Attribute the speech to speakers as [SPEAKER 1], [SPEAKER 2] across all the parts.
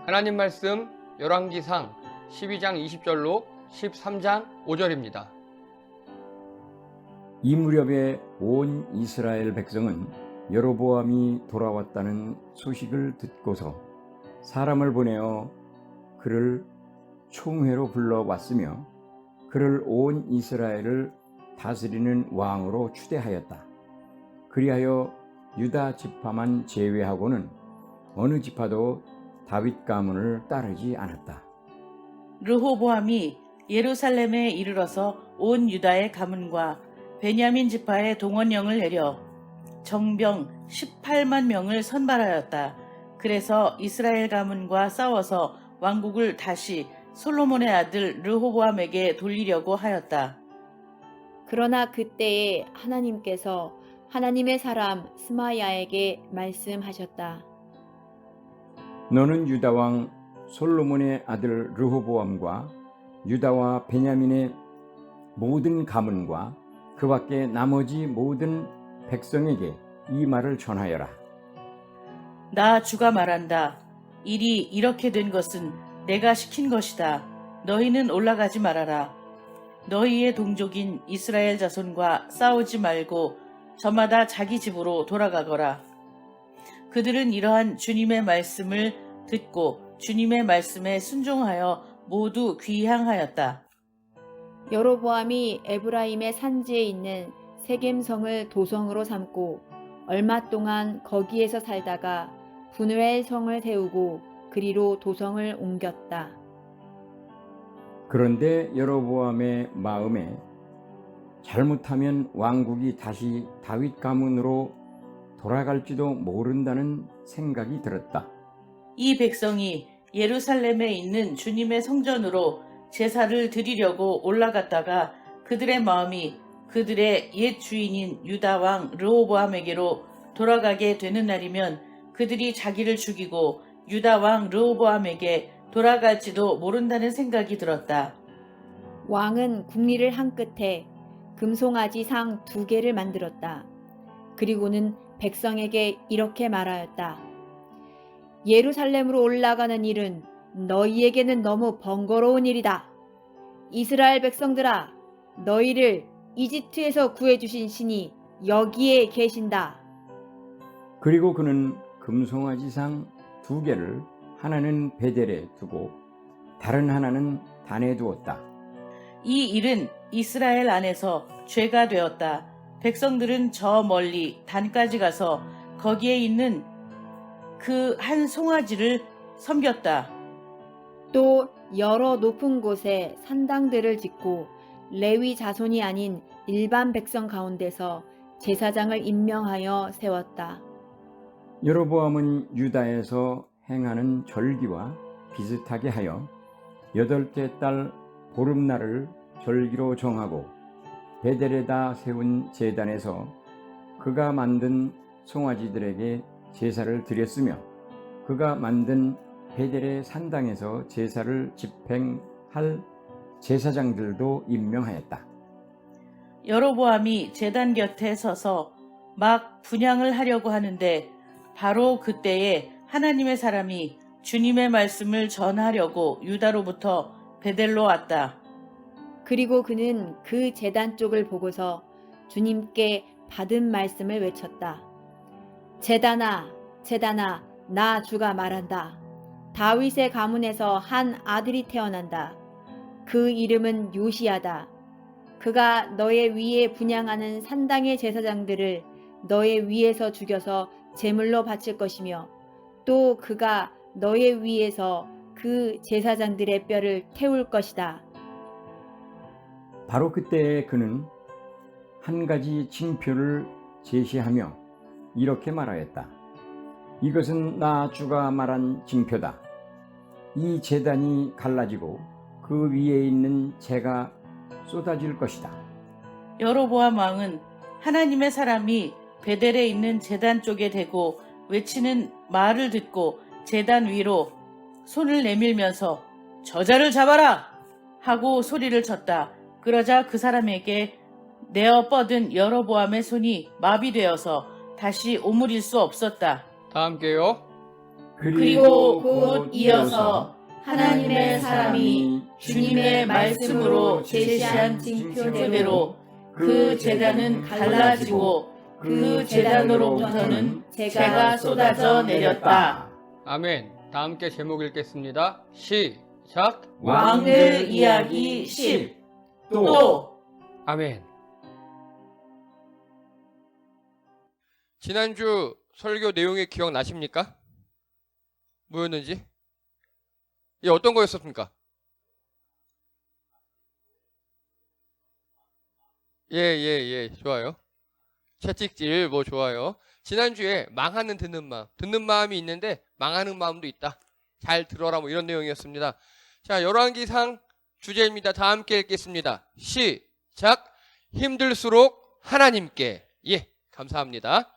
[SPEAKER 1] 하나님 말씀 열왕기상 12장 20절로 13장 5절입니다.
[SPEAKER 2] 이 무렵에 온 이스라엘 백성은 여로보암이 돌아왔다는 소식을 듣고서 사람을 보내어 그를 총회로 불러왔으며 그를 온 이스라엘을 다스리는 왕으로 추대하였다. 그리하여 유다 지파만 제외하고는 어느 지파도 다윗 가문을 따르지 않았다.
[SPEAKER 3] 르호보암이 예루살렘에 이르러서 온 유다의 가문과 베냐민 지파의 동원령을 내려 정병 18만 명을 선발하였다. 그래서 이스라엘 가문과 싸워서 왕국을 다시 솔로몬의 아들 르호보암에게 돌리려고 하였다.
[SPEAKER 4] 그러나 그때에 하나님께서 하나님의 사람 스마야에게 말씀하셨다.
[SPEAKER 2] 너는 유다 왕 솔로몬의 아들 르호보암과 유다와 베냐민의 모든 가문과 그 밖에 나머지 모든 백성에게 이 말을 전하여라.
[SPEAKER 3] 나 주가 말한다. 일이 이렇게 된 것은 내가 시킨 것이다. 너희는 올라가지 말아라. 너희의 동족인 이스라엘 자손과 싸우지 말고 저마다 자기 집으로 돌아가거라. 그들은 이러한 주님의 말씀을 듣고 주님의 말씀에 순종하여 모두 귀향하였다.
[SPEAKER 4] 여로보암이 에브라임의 산지에 있는 세겜성을 도성으로 삼고 얼마 동안 거기에서 살다가 분우엘 성을 세우고 그리로 도성을 옮겼다.
[SPEAKER 2] 그런데 여로보암의 마음에 잘못하면 왕국이 다시 다윗 가문으로 돌아갈지도 모른다는 생각이 들었다.
[SPEAKER 3] 이 백성이 예루살렘에 있는 주님의 성전으로 제사를 드리려고 올라갔다가 그들의 마음이 그들의 옛 주인인 유다 왕 르호보암에게로 돌아가게 되는 날이면 그들이 자기를 죽이고 유다 왕 르호보암에게 돌아갈지도 모른다는 생각이 들었다.
[SPEAKER 4] 왕은 국리를 한 끝에 금송아지 상 2개를 만들었다. 그리고는 백성에게 이렇게 말하였다. 예루살렘으로 올라가는 일은 너희에게는 너무 번거로운 일이다. 이스라엘 백성들아, 너희를 이집트에서 구해주신 신이 여기에 계신다.
[SPEAKER 2] 그리고 그는 금송아지상 2개를 하나는 베델에 두고 다른 하나는 단에 두었다.
[SPEAKER 3] 이 일은 이스라엘 안에서 죄가 되었다. 백성들은 저 멀리 단까지 가서 거기에 있는 그 한 송아지를 섬겼다.
[SPEAKER 4] 또 여러 높은 곳에 산당들을 짓고 레위 자손이 아닌 일반 백성 가운데서 제사장을 임명하여 세웠다.
[SPEAKER 2] 여로보암은 유다에서 행하는 절기와 비슷하게 하여 8째 달 보름날을 절기로 정하고 베델에다 세운 제단에서 그가 만든 송아지들에게 제사를 드렸으며 그가 만든 베델의 산당에서 제사를 집행할 제사장들도 임명하였다.
[SPEAKER 3] 여로보암이 제단 곁에 서서 막 분향을 하려고 하는데 바로 그때에 하나님의 사람이 주님의 말씀을 전하려고 유다로부터 베델로 왔다.
[SPEAKER 4] 그리고 그는 그 제단 쪽을 보고서 주님께 받은 말씀을 외쳤다. 제단아, 제단아, 나 주가 말한다. 다윗의 가문에서 한 아들이 태어난다. 그 이름은 요시야다. 그가 너의 위에 분향하는 산당의 제사장들을 너의 위에서 죽여서 제물로 바칠 것이며 또 그가 너의 위에서 그 제사장들의 뼈를 태울 것이다.
[SPEAKER 2] 바로 그때 그는 한 가지 징표를 제시하며 이렇게 말하였다. 이것은 나 주가 말한 징표다. 이 제단이 갈라지고 그 위에 있는 재가 쏟아질 것이다.
[SPEAKER 3] 여로보암 왕은 하나님의 사람이 베델에 있는 제단 쪽에 대고 외치는 말을 듣고 제단 위로 손을 내밀면서 저자를 잡아라! 하고 소리를 쳤다. 그러자 그 사람에게 내어 뻗은 여로보암의 손이 마비되어서 다시 오므릴 수 없었다.
[SPEAKER 1] 다 함께요.
[SPEAKER 3] 그리고 곧 이어서 하나님의 사람이 주님의 말씀으로 제시한 징표대로 그 제단은 갈라지고 그 제단으로부터는 재가 쏟아져 내렸다.
[SPEAKER 1] 아멘. 다 함께 제목 읽겠습니다. 시작.
[SPEAKER 3] 왕들 이야기 10. 또
[SPEAKER 1] 아멘. 지난주 설교 내용이 기억나십니까? 뭐였는지? 예, 어떤 거였습니까? 예, 좋아요. 채찍질, 뭐 좋아요. 지난주에 망하는 듣는 마음이 있는데 망하는 마음도 있다. 잘 들어라, 뭐 이런 내용이었습니다. 자, 열왕기상 주제입니다. 다 함께 읽겠습니다. 시작. 힘들수록 하나님께. 예, 감사합니다.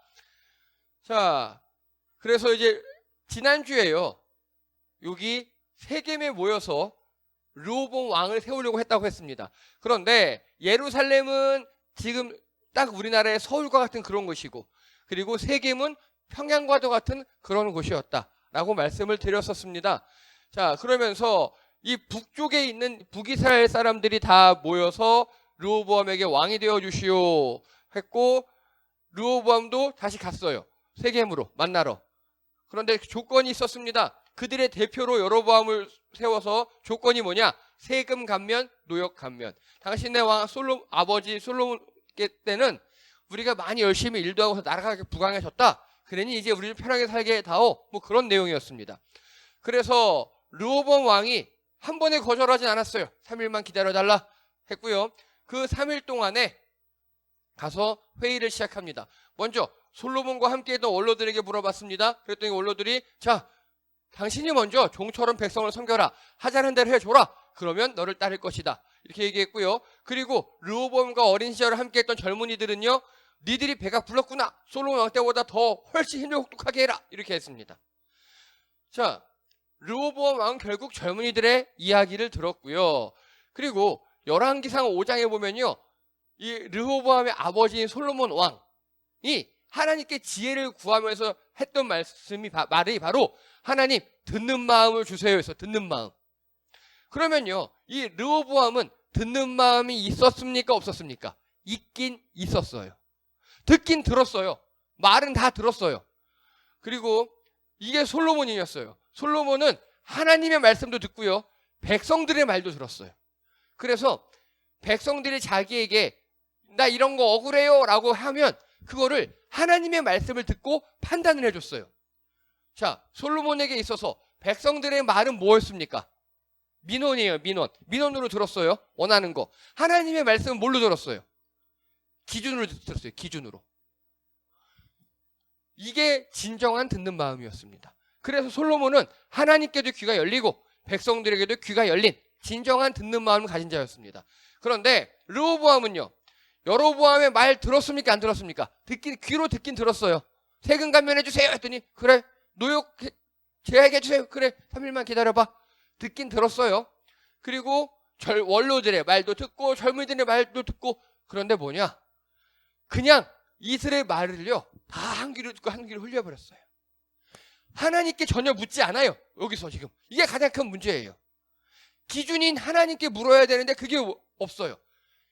[SPEAKER 1] 자, 그래서 이제 지난주에요. 여기 세겜에 모여서 르호보암 왕을 세우려고 했다고 했습니다. 그런데 예루살렘은 지금 딱 우리나라의 서울과 같은 그런 곳이고, 그리고 세겜은 평양과도 같은 그런 곳이었다라고 말씀을 드렸었습니다. 자, 그러면서 이 북쪽에 있는 북이스라엘 사람들이 다 모여서 르호보암에게 왕이 되어 주시오 했고, 르호보암도 다시 갔어요. 세겜으로 만나러. 그런데 조건이 있었습니다. 그들의 대표로 여로보암을 세워서 조건이 뭐냐? 세금 감면, 노역 감면. 당신의 왕 아버지 솔로몬 때는 우리가 많이 열심히 일도 하고서 나라가 부강해졌다. 그러니 이제 우리를 편하게 살게 다오. 뭐 그런 내용이었습니다. 그래서 르호보암 왕이 한 번에 거절하진 않았어요. 3일만 기다려달라 했고요. 그 3일 동안에 가서 회의를 시작합니다. 먼저 솔로몬과 함께했던 원로들에게 물어봤습니다. 그랬더니 원로들이 자, 당신이 먼저 종처럼 백성을 섬겨라. 하자는 대로 해줘라. 그러면 너를 따를 것이다. 이렇게 얘기했고요. 그리고 르호보암과 어린 시절을 함께했던 젊은이들은요. 니들이 배가 불렀구나. 솔로몬 왕 때보다 더 훨씬 힘을 혹독하게 해라. 이렇게 했습니다. 자, 르호보암 왕은 결국 젊은이들의 이야기를 들었고요. 그리고 열왕기상 5장에 보면요. 이 르호보암의 아버지인 솔로몬 왕이 하나님께 지혜를 구하면서 했던 말이 바로 하나님 듣는 마음을 주세요 해서 듣는 마음. 그러면요. 이 르호보암은 듣는 마음이 있었습니까? 없었습니까? 있긴 있었어요. 듣긴 들었어요. 말은 다 들었어요. 그리고 이게 솔로몬이었어요. 솔로몬은 하나님의 말씀도 듣고요. 백성들의 말도 들었어요. 그래서 백성들이 자기에게 나 이런 거 억울해요 라고 하면 그거를 하나님의 말씀을 듣고 판단을 해줬어요. 자, 솔로몬에게 있어서 백성들의 말은 뭐였습니까? 민원이에요, 민원. 민원으로 들었어요. 원하는 거. 하나님의 말씀은 뭘로 들었어요? 기준으로 들었어요. 기준으로. 이게 진정한 듣는 마음이었습니다. 그래서 솔로몬은 하나님께도 귀가 열리고 백성들에게도 귀가 열린 진정한 듣는 마음을 가진 자였습니다. 그런데 르호보암은요. 여로보암의 말 들었습니까? 안 들었습니까? 귀로 듣긴 들었어요. 세금 감면해주세요 했더니 그래. 노역 제하게 해주세요. 그래. 3일만 기다려봐. 듣긴 들었어요. 그리고 원로들의 말도 듣고 젊은이들의 말도 듣고 그런데 뭐냐? 그냥 이스라엘 말을요. 다 한 귀로 듣고 한 귀로 흘려버렸어요. 하나님께 전혀 묻지 않아요. 여기서 지금. 이게 가장 큰 문제예요. 기준인 하나님께 물어야 되는데 그게 없어요.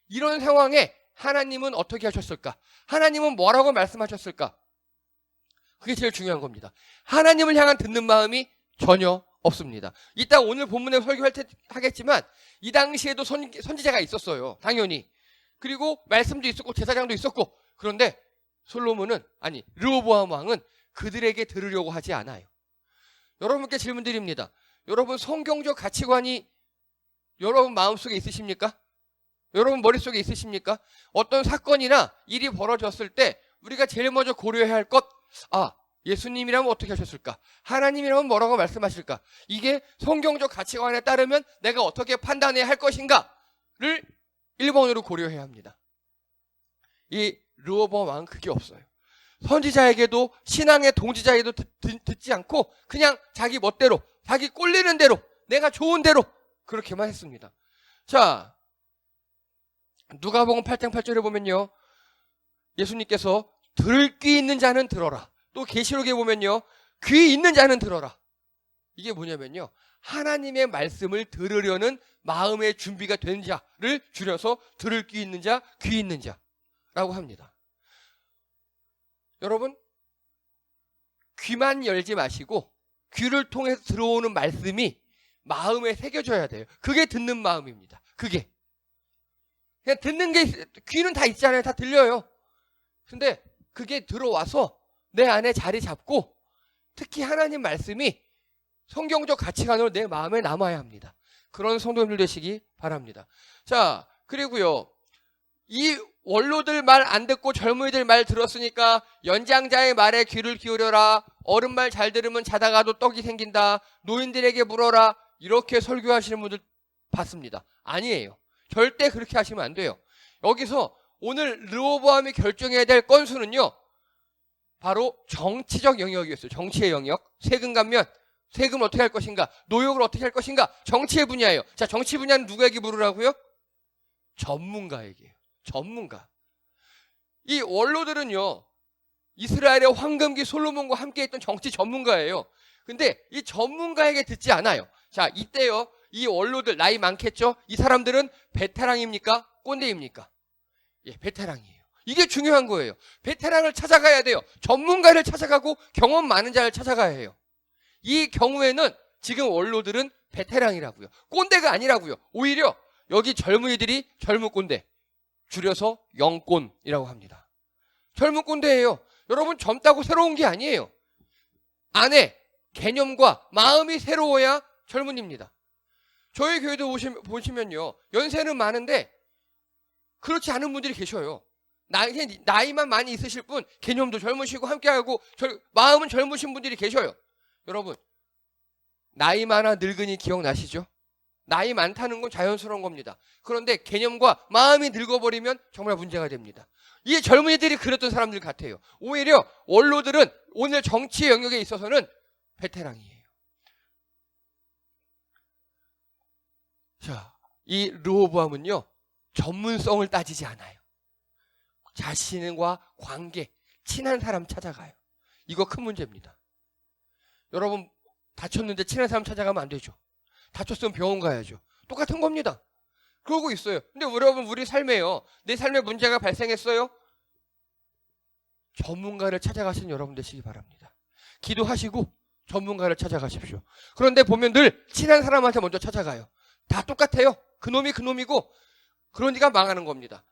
[SPEAKER 1] 이런 상황에 하나님은 어떻게 하셨을까? 하나님은 뭐라고 말씀하셨을까? 그게 제일 중요한 겁니다. 하나님을 향한 듣는 마음이 전혀 없습니다. 이따 오늘 본문에 설교하겠지만 이 당시에도 선지자가 있었어요. 당연히. 그리고 말씀도 있었고 제사장도 있었고 그런데 솔로몬은 르호보암 왕은 그들에게 들으려고 하지 않아요. 여러분께 질문 드립니다. 여러분 성경적 가치관이 여러분 마음속에 있으십니까? 여러분 머릿속에 있으십니까? 어떤 사건이나 일이 벌어졌을 때 우리가 제일 먼저 고려해야 할 것, 예수님이라면 어떻게 하셨을까? 하나님이라면 뭐라고 말씀하실까? 이게 성경적 가치관에 따르면 내가 어떻게 판단해야 할 것인가를 1번으로 고려해야 합니다. 이 르호보암 왕은 그게 없어요. 선지자에게도 신앙의 동지자에게도 듣지 않고 그냥 자기 멋대로, 자기 꼴리는 대로, 내가 좋은 대로 그렇게만 했습니다. 자, 누가복음 8장 8절에 보면요. 예수님께서 들을 귀 있는 자는 들어라. 또 계시록에 보면요. 귀 있는 자는 들어라. 이게 뭐냐면요, 하나님의 말씀을 들으려는 마음의 준비가 된 자를 줄여서 들을 귀 있는 자, 귀 있는 자라고 합니다. 여러분, 귀만 열지 마시고 귀를 통해서 들어오는 말씀이 마음에 새겨져야 돼요. 그게 듣는 마음입니다. 그게 그냥 듣는 게, 귀는 다 있잖아요. 다 들려요. 근데 그게 들어와서 내 안에 자리 잡고, 특히 하나님 말씀이 성경적 가치관으로 내 마음에 남아야 합니다. 그런 성도님들 되시기 바랍니다. 자, 그리고요, 이 원로들 말 안 듣고 젊은이들 말 들었으니까 연장자의 말에 귀를 기울여라, 어른 말 잘 들으면 자다가도 떡이 생긴다, 노인들에게 물어라, 이렇게 설교하시는 분들 봤습니다. 아니에요. 절대 그렇게 하시면 안 돼요. 여기서 오늘 르호보암이 결정해야 될 건수는요, 바로 정치적 영역이었어요. 정치의 영역. 세금 감면, 세금을 어떻게 할 것인가, 노역을 어떻게 할 것인가, 정치의 분야예요. 자, 정치 분야는 누구에게 물으라고요? 전문가에게요. 전문가. 이 원로들은요, 이스라엘의 황금기 솔로몬과 함께 했던 정치 전문가예요. 근데 이 전문가에게 듣지 않아요. 자, 이때요, 이 원로들 나이 많겠죠? 이 사람들은 베테랑입니까? 꼰대입니까? 예, 베테랑이에요. 이게 중요한 거예요. 베테랑을 찾아가야 돼요. 전문가를 찾아가고 경험 많은 자를 찾아가야 해요. 이 경우에는 지금 원로들은 베테랑이라고요. 꼰대가 아니라고요. 오히려 여기 젊은이들이 젊은 꼰대, 줄여서 영꼰이라고 합니다. 젊은 꼰대예요. 여러분, 젊다고 새로운 게 아니에요. 안에 개념과 마음이 새로워야 젊은입니다. 저희 교회도 보시면요, 연세는 많은데 그렇지 않은 분들이 계셔요. 나이만 많이 있으실 분, 개념도 젊으시고 함께하고 마음은 젊으신 분들이 계셔요. 여러분, 나이 많아 늙으니 기억나시죠? 나이 많다는 건 자연스러운 겁니다. 그런데 개념과 마음이 늙어버리면 정말 문제가 됩니다. 이 젊은이들이 그랬던 사람들 같아요. 오히려 원로들은 오늘 정치 영역에 있어서는 베테랑이에요. 자, 이 르호보암은요, 전문성을 따지지 않아요. 자신과 관계, 친한 사람 찾아가요. 이거 큰 문제입니다. 여러분, 다쳤는데 친한 사람 찾아가면 안 되죠. 다쳤으면 병원 가야죠. 똑같은 겁니다. 그러고 있어요. 근데 여러분, 우리 삶에요, 내 삶에 문제가 발생했어요? 전문가를 찾아가시는 여러분 되시기 바랍니다. 기도하시고 전문가를 찾아가십시오. 그런데 보면 늘 친한 사람한테 먼저 찾아가요. 다 똑같아요. 그놈이 그놈이고, 그러니까 망하는 겁니다.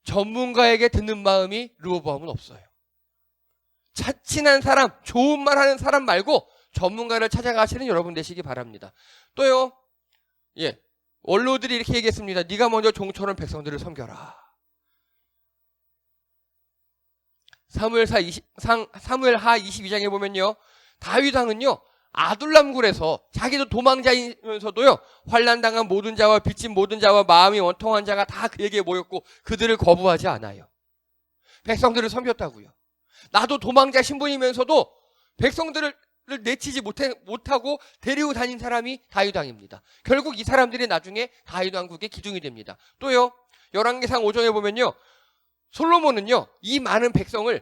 [SPEAKER 1] 전문가에게 듣는 마음이 르호보암은 없어요. 친한 사람, 좋은 말 하는 사람 말고 전문가를 찾아가시는 여러분 되시기 바랍니다. 또요, 예, 원로들이 이렇게 얘기했습니다. 네가 먼저 종처럼 백성들을 섬겨라. 사무엘하 22장에 보면요, 다윗 왕은요, 아둘람굴에서 자기도 도망자이면서도요, 환난당한 모든 자와 빚진 모든 자와 마음이 원통한 자가 다 그에게 모였고 그들을 거부하지 않아요. 백성들을 섬겼다고요. 나도 도망자 신분이면서도 백성들을 내치지 못하고 데리고 다닌 사람이 다윗 왕입니다. 결국 이 사람들이 나중에 다윗 왕국의 기둥이 됩니다. 또요, 열왕기상 5장에 보면요, 솔로몬은요, 이 많은 백성을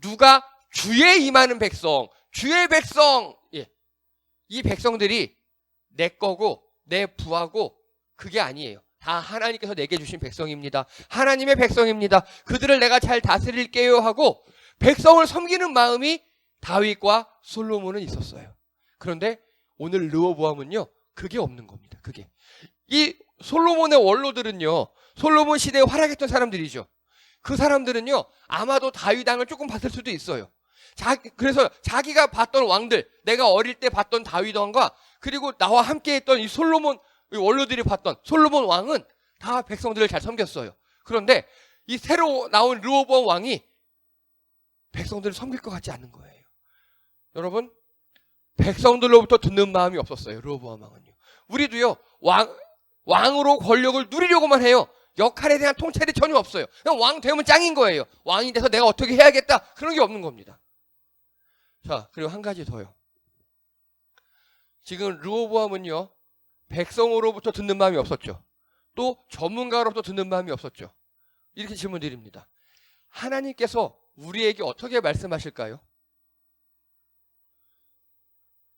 [SPEAKER 1] 누가 주의 이 많은 백성, 주의 백성, 예, 이 백성들이 내 거고 내 부하고 그게 아니에요. 다 하나님께서 내게 주신 백성입니다. 하나님의 백성입니다. 그들을 내가 잘 다스릴게요 하고 백성을 섬기는 마음이 다윗과 솔로몬은 있었어요. 그런데 오늘 르호보암은요, 그게 없는 겁니다. 그게. 이 솔로몬의 원로들은요, 솔로몬 시대에 활약했던 사람들이죠. 그 사람들은요, 아마도 다윗 왕을 조금 봤을 수도 있어요. 그래서 자기가 봤던 왕들, 내가 어릴 때 봤던 다윗 왕과 그리고 나와 함께 했던 이 솔로몬 원로들이 봤던 솔로몬 왕은 다 백성들을 잘 섬겼어요. 그런데 이 새로 나온 르호보암 왕이 백성들을 섬길 것 같지 않은 거예요. 여러분, 백성들로부터 듣는 마음이 없었어요. 르호보암 왕은요. 우리도요, 왕으로 권력을 누리려고만 해요. 역할에 대한 통찰이 전혀 없어요. 그냥 왕 되면 짱인 거예요. 왕이 돼서 내가 어떻게 해야겠다, 그런 게 없는 겁니다. 자, 그리고 한 가지 더요. 지금 르호보암은요, 백성으로부터 듣는 마음이 없었죠. 또 전문가로부터 듣는 마음이 없었죠. 이렇게 질문 드립니다. 하나님께서 우리에게 어떻게 말씀하실까요?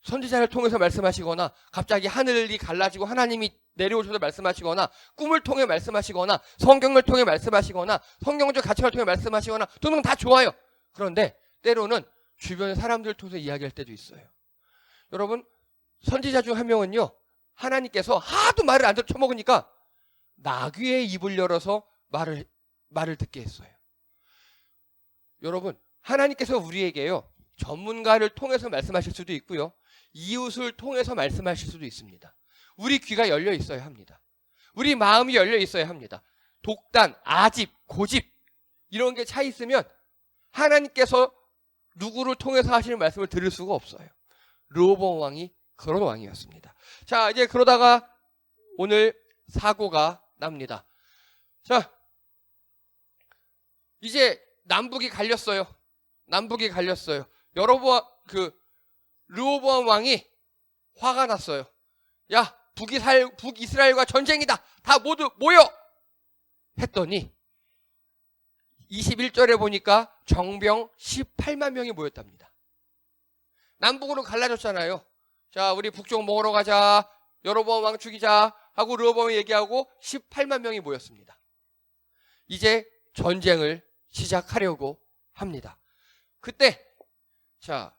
[SPEAKER 1] 선지자를 통해서 말씀하시거나 갑자기 하늘이 갈라지고 하나님이 내려오셔서 말씀하시거나 꿈을 통해 말씀하시거나 성경을 통해 말씀하시거나 성경적 가치관을 통해 말씀하시거나 등등 다 좋아요. 그런데 때로는 주변 사람들을 통해서 이야기할 때도 있어요. 여러분, 선지자 중 한 명은요, 하나님께서 하도 말을 안 들어 쳐먹으니까 나귀의 입을 열어서 말을 듣게 했어요. 여러분, 하나님께서 우리에게요, 전문가를 통해서 말씀하실 수도 있고요, 이웃을 통해서 말씀하실 수도 있습니다. 우리 귀가 열려 있어야 합니다. 우리 마음이 열려 있어야 합니다. 독단, 아집, 고집 이런 게 차 있으면 하나님께서 누구를 통해서 하시는 말씀을 들을 수가 없어요. 르호보암 왕이 그런 왕이었습니다. 자, 이제 그러다가 오늘 사고가 납니다. 자, 이제 남북이 갈렸어요. 남북이 갈렸어요. 르호보암 왕이 화가 났어요. 야, 북이스라엘과 전쟁이다. 다 모두 모여! 했더니 21절에 보니까 정병 18만 명이 모였답니다. 남북으로 갈라졌잖아요. 자, 우리 북쪽 먹으러 가자. 여로보암 왕 죽이자 하고 르호보암이 얘기하고 18만 명이 모였습니다. 이제 전쟁을 시작하려고 합니다. 그때 자,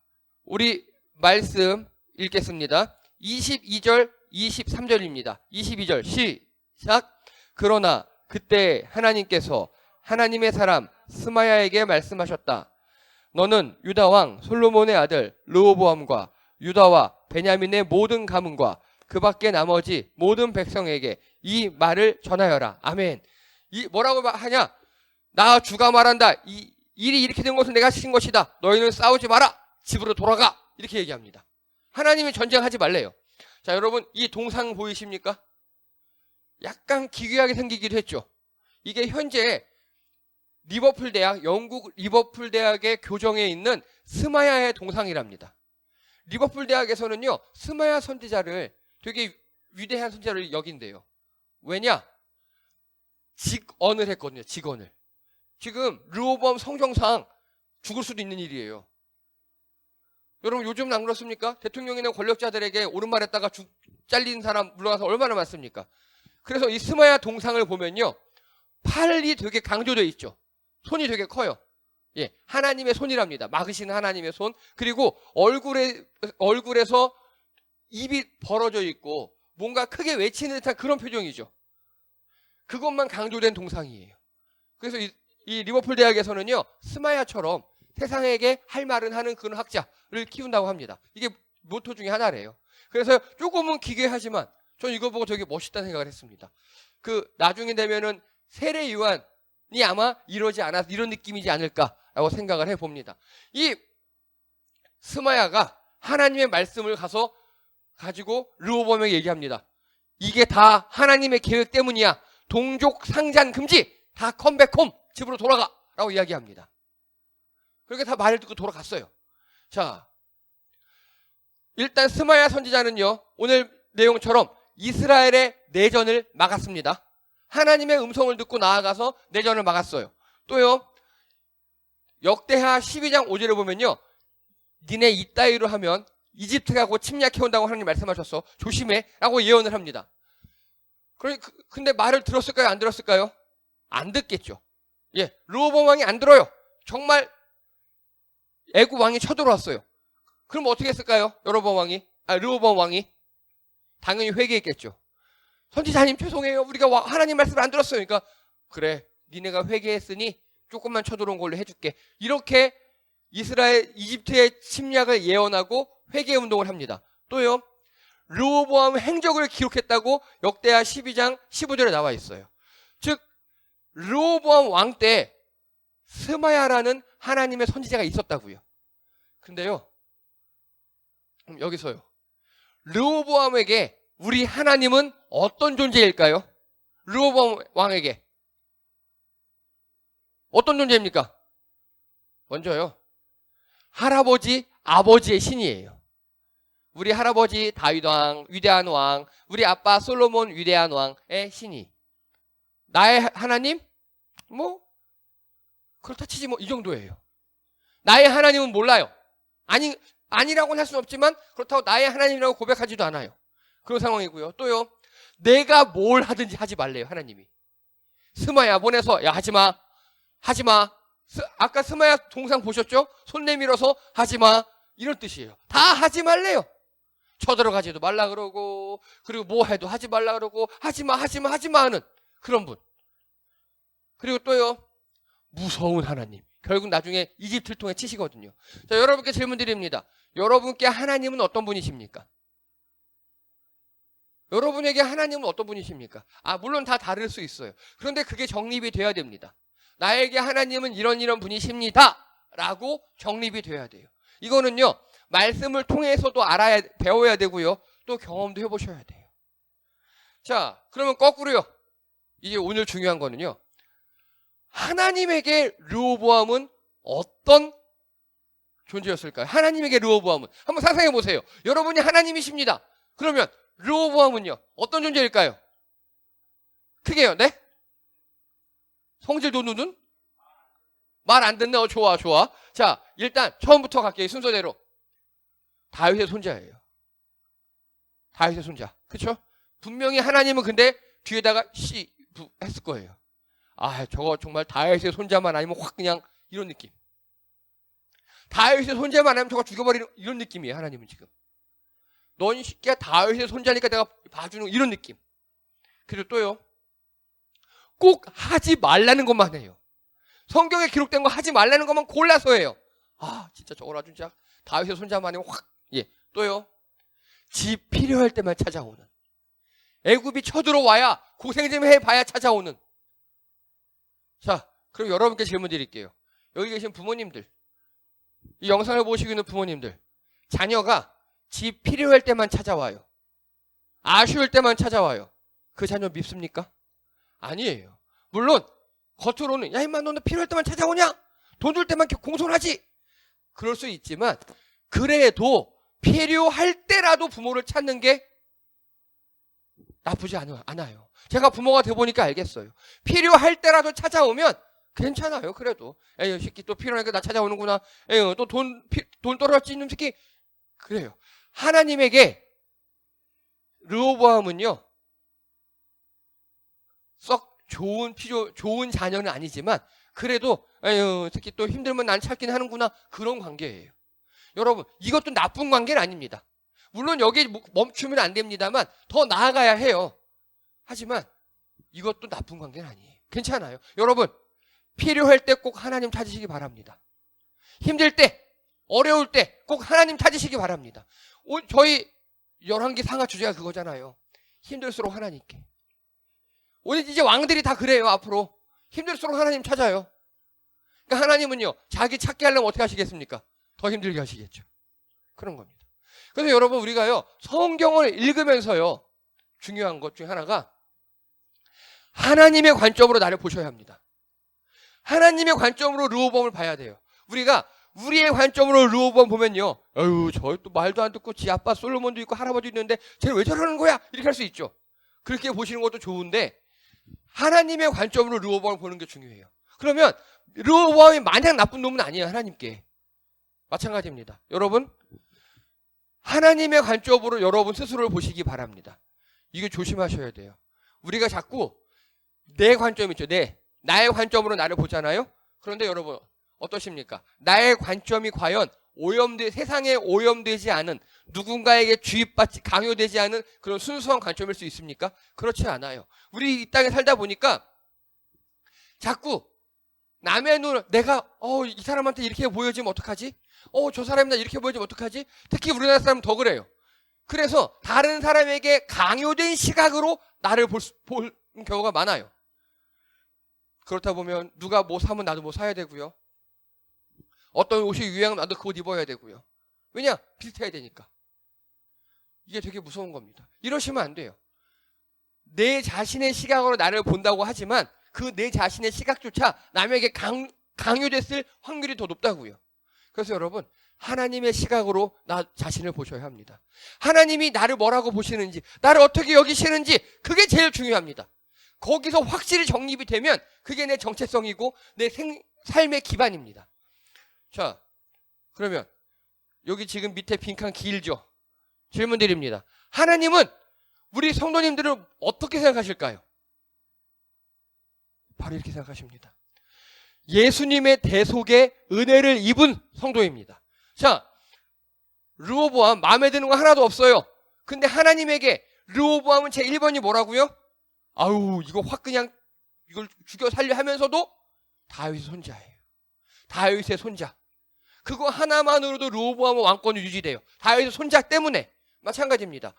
[SPEAKER 1] 우리 말씀 읽겠습니다. 22절 23절입니다. 22절 시작. 그러나 그때 하나님께서 하나님의 사람 스마야에게 말씀하셨다. 너는 유다 왕 솔로몬의 아들 르호보암과 유다와 베냐민의 모든 가문과 그 밖에 나머지 모든 백성에게 이 말을 전하여라. 아멘. 이 뭐라고 하냐? 나 주가 말한다. 이 일이 이렇게 된 것은 내가 시킨 것이다. 너희는 싸우지 마라. 집으로 돌아가. 이렇게 얘기합니다. 하나님이 전쟁하지 말래요. 자, 여러분 이 동상 보이십니까? 약간 기괴하게 생기기도 했죠. 이게 현재 리버풀 대학, 영국 리버풀 대학의 교정에 있는 스마야의 동상이랍니다. 리버풀 대학에서는요, 스마야 선지자를 되게 위대한 선지자를 여긴대요. 왜냐? 직언을 했거든요. 직언을. 지금 르호보암 성정상 죽을 수도 있는 일이에요. 여러분 요즘 안 그렇습니까? 대통령이나 권력자들에게 옳은 말 했다가 잘린 사람 물러나서 얼마나 많습니까? 그래서 이 스마야 동상을 보면요, 팔이 되게 강조되어 있죠. 손이 되게 커요. 예, 하나님의 손이랍니다. 막으시는 하나님의 손. 그리고 얼굴에서 입이 벌어져 있고 뭔가 크게 외치는 듯한 그런 표정이죠. 그것만 강조된 동상이에요. 그래서 이 리버풀 대학에서는요, 스마야처럼 세상에게 할 말은 하는 그런 학자를 키운다고 합니다. 이게 모토 중에 하나래요. 그래서 조금은 기괴하지만 전 이거 보고 되게 멋있다는 생각을 했습니다. 나중에 되면은 세례 요한이 아마 이러지 않아서 이런 느낌이지 않을까라고 생각을 해봅니다. 이 스마야가 하나님의 말씀을 가지고 르호보암에게 얘기합니다. 이게 다 하나님의 계획 때문이야. 동족 상잔 금지. 다 컴백홈. 집으로 돌아가. 라고 이야기합니다. 그렇게 다 말을 듣고 돌아갔어요. 자, 일단 스마야 선지자는요, 오늘 내용처럼 이스라엘의 내전을 막았습니다. 하나님의 음성을 듣고 나아가서 내전을 막았어요. 또요, 역대하 12장 5절에 보면요, 니네 이따위로 하면 이집트 가고 침략해온다고 하나님 말씀하셨어. 조심해. 라고 예언을 합니다. 근데 말을 들었을까요? 안 들었을까요? 안 듣겠죠. 예, 르호보암 왕이 안 들어요. 정말 애굽 왕이 쳐들어왔어요. 그럼 어떻게 했을까요? 르호보암 왕이 당연히 회개했겠죠. 선지자님 죄송해요. 우리가 하나님 말씀을 안 들었어요. 그러니까 그래, 니네가 회개했으니 조금만 쳐들어온 걸로 해줄게. 이렇게 이집트의 침략을 예언하고 회개 운동을 합니다. 또요, 르호보암 행적을 기록했다고 역대하 12장 15절에 나와 있어요. 즉 르호보암 왕 때 스마야라는 하나님의 선지자가 있었다고요. 근데요, 여기서요, 르호보암에게 우리 하나님은 어떤 존재일까요? 르호보암 왕에게 어떤 존재입니까? 먼저요, 할아버지, 아버지의 신이에요. 우리 할아버지 다윗 왕, 위대한 왕, 우리 아빠 솔로몬 위대한 왕의 신이. 나의 하나님? 그렇다 치지 이 정도예요. 나의 하나님은 몰라요. 아니, 아니라고는 할 수는 없지만 그렇다고 나의 하나님이라고 고백하지도 않아요. 그런 상황이고요. 또요. 내가 뭘 하든지 하지 말래요. 하나님이. 스마야 보내서 야 하지마. 하지마. 아까 스마야 동상 보셨죠? 손 내밀어서 하지마. 이런 뜻이에요. 다 하지 말래요. 쳐들어가지도 말라 그러고 그리고 뭐 해도 하지 말라 그러고 하지마 하는 그런 분. 그리고 또요. 무서운 하나님. 결국 나중에 이집트를 통해 치시거든요. 자, 여러분께 질문 드립니다. 여러분께 하나님은 어떤 분이십니까? 여러분에게 하나님은 어떤 분이십니까? 물론 다 다를 수 있어요. 그런데 그게 정립이 돼야 됩니다. 나에게 하나님은 이런 분이십니다. 라고 정립이 돼야 돼요. 이거는요, 말씀을 통해서도 배워야 되고요. 또 경험도 해보셔야 돼요. 자, 그러면 거꾸로요. 이제 오늘 중요한 거는요. 하나님에게 르호보암은 어떤 존재였을까요? 하나님에게 르호보암은 한번 상상해 보세요. 여러분이 하나님이십니다. 그러면 르호보암은요 어떤 존재일까요? 크게요. 네? 성질 돋는 말 안 듣네. 좋아. 자, 일단 처음부터 갈게요. 순서대로. 다윗의 손자예요. 다윗의 손자. 그쵸? 분명히 하나님은 근데 뒤에다가 했을 거예요. 저거 정말 다윗의 손자만 아니면 확 그냥 이런 느낌. 다윗의 손자만 아니면 저거 죽여버리는 이런 느낌이에요. 하나님은 지금. 넌 새끼야 다윗의 손자니까 내가 봐주는 이런 느낌. 그리고 또요. 꼭 하지 말라는 것만 해요. 성경에 기록된 거 하지 말라는 것만 골라서 해요. 진짜 저거라 진짜 다윗의 손자만 아니면 확. 또요. 지 필요할 때만 찾아오는. 애굽이 쳐들어와야 고생 좀 해봐야 찾아오는. 자, 그럼 여러분께 질문 드릴게요. 여기 계신 부모님들, 이 영상을 보시고 있는 부모님들, 자녀가 지 필요할 때만 찾아와요. 아쉬울 때만 찾아와요. 그 자녀 밉습니까? 아니에요. 물론 겉으로는 야 임마 너는 필요할 때만 찾아오냐? 돈 줄 때만 공손하지? 그럴 수 있지만 그래도 필요할 때라도 부모를 찾는 게 나쁘지 않아요. 제가 부모가 돼보니까 알겠어요. 필요할 때라도 찾아오면 괜찮아요. 그래도 에이 새끼 또 필요하니까 나 찾아오는구나. 에이 또 돈 떨어졌지 이놈 새끼. 그래요. 하나님에게 르호보암은요 썩 좋은 자녀는 아니지만 그래도 에휴 특히 또 힘들면 난 찾긴 하는구나 그런 관계예요. 여러분 이것도 나쁜 관계는 아닙니다. 물론 여기 멈추면 안 됩니다만 더 나아가야 해요. 하지만 이것도 나쁜 관계는 아니에요. 괜찮아요. 여러분 필요할 때 꼭 하나님 찾으시기 바랍니다. 힘들 때 어려울 때 꼭 하나님 찾으시기 바랍니다. 저희 열왕기 상하 주제가 그거잖아요. 힘들수록 하나님께. 오늘 이제 왕들이 다 그래요. 앞으로 힘들수록 하나님 찾아요. 그러니까 하나님은요 자기 찾게 하려면 어떻게 하시겠습니까? 더 힘들게 하시겠죠. 그런 겁니다. 그래서 여러분 우리가요 성경을 읽으면서요 중요한 것 중에 하나가 하나님의 관점으로 나를 보셔야 합니다. 하나님의 관점으로 르호보암을 봐야 돼요. 우리가 우리의 관점으로 르호보암 보면요 저 또 말도 안 듣고 지 아빠 솔로몬도 있고 할아버지도 있는데 쟤는 왜 저러는 거야? 이렇게 할 수 있죠. 그렇게 보시는 것도 좋은데 하나님의 관점으로 르호보암을 보는 게 중요해요. 그러면 르호보암이 마냥 나쁜 놈은 아니에요. 하나님께. 마찬가지입니다. 여러분 하나님의 관점으로 여러분 스스로를 보시기 바랍니다. 이게 조심하셔야 돼요. 우리가 자꾸 내 관점 있죠. 나의 관점으로 나를 보잖아요. 그런데 여러분 어떠십니까? 나의 관점이 과연 세상에 오염되지 않은 누군가에게 주입받지 강요되지 않은 그런 순수한 관점일 수 있습니까? 그렇지 않아요. 우리 이 땅에 살다 보니까 자꾸 남의 눈을 내가 이 사람한테 이렇게 보여지면 어떡하지? 저 사람이 나 이렇게 보여지면 어떡하지? 특히 우리나라 사람은 더 그래요. 그래서 다른 사람에게 강요된 시각으로 나를 볼 경우가 많아요. 그렇다 보면 누가 뭐 사면 나도 뭐 사야 되고요. 어떤 옷이 유행하면 나도 그 옷 입어야 되고요. 왜냐? 비슷해야 되니까. 이게 되게 무서운 겁니다. 이러시면 안 돼요. 내 자신의 시각으로 나를 본다고 하지만 그 내 자신의 시각조차 남에게 강요됐을 확률이 더 높다고요. 그래서 여러분 하나님의 시각으로 나 자신을 보셔야 합니다. 하나님이 나를 뭐라고 보시는지 나를 어떻게 여기시는지 그게 제일 중요합니다. 거기서 확실히 정립이 되면 그게 내 정체성이고 내 삶의 기반입니다. 자, 그러면 여기 지금 밑에 빈칸 길죠? 질문 드립니다. 하나님은 우리 성도님들을 어떻게 생각하실까요? 바로 이렇게 생각하십니다. 예수님의 대속의 은혜를 입은 성도입니다. 자, 르호보암 마음에 드는 거 하나도 없어요. 근데 하나님에게 르호보암은 제 1번이 뭐라고요? 아우, 이거 확 그냥 이걸 죽여 살려 하면서도 다윗의 손자예요. 다윗의 손자. 그거 하나만으로도 르호보암은 왕권이 유지돼요. 다윗의 손자 때문에. 마찬가지입니다.